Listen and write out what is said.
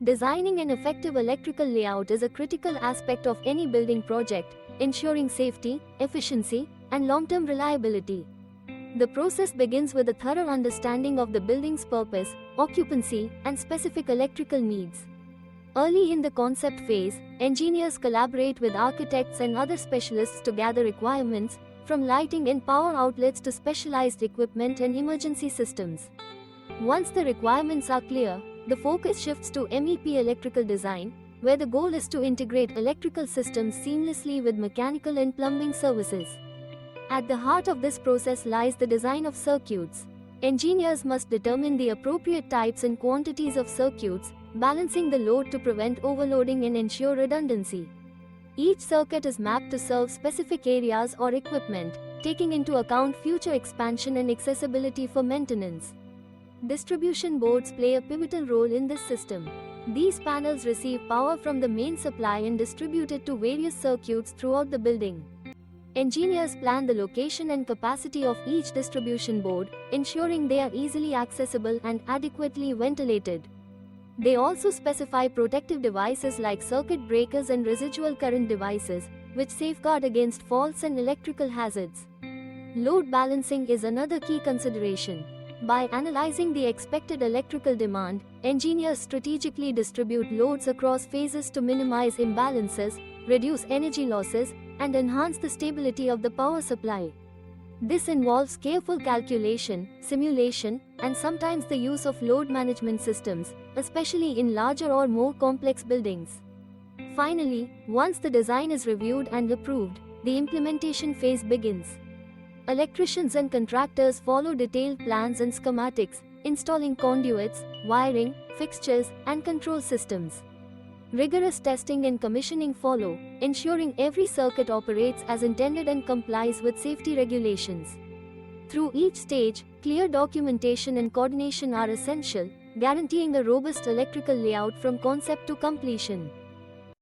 Designing an effective electrical layout is a critical aspect of any building project, ensuring safety, efficiency, and long-term reliability. The process begins with a thorough understanding of the building's purpose, occupancy, and specific electrical needs. Early in the concept phase, engineers collaborate with architects and other specialists to gather requirements, from lighting and power outlets to specialized equipment and emergency systems. Once the requirements are clear, the focus shifts to MEP electrical design, where the goal is to integrate electrical systems seamlessly with mechanical and plumbing services. At the heart of this process lies the design of circuits. Engineers must determine the appropriate types and quantities of circuits, balancing the load to prevent overloading and ensure redundancy. Each circuit is mapped to serve specific areas or equipment, taking into account future expansion and accessibility for maintenance. Distribution boards play a pivotal role in this system. These panels receive power from the main supply and distribute it to various circuits throughout the building. Engineers plan the location and capacity of each distribution board, ensuring they are easily accessible and adequately ventilated. They also specify protective devices like circuit breakers and residual current devices, which safeguard against faults and electrical hazards. Load balancing is another key consideration. By analyzing the expected electrical demand, engineers strategically distribute loads across phases to minimize imbalances, reduce energy losses, and enhance the stability of the power supply. This involves careful calculation, simulation, and sometimes the use of load management systems, especially in larger or more complex buildings. Finally, once the design is reviewed and approved, the implementation phase begins. Electricians and contractors follow detailed plans and schematics, installing conduits, wiring, fixtures, and control systems. Rigorous testing and commissioning follow, ensuring every circuit operates as intended and complies with safety regulations. Through each stage, clear documentation and coordination are essential, guaranteeing a robust electrical layout from concept to completion.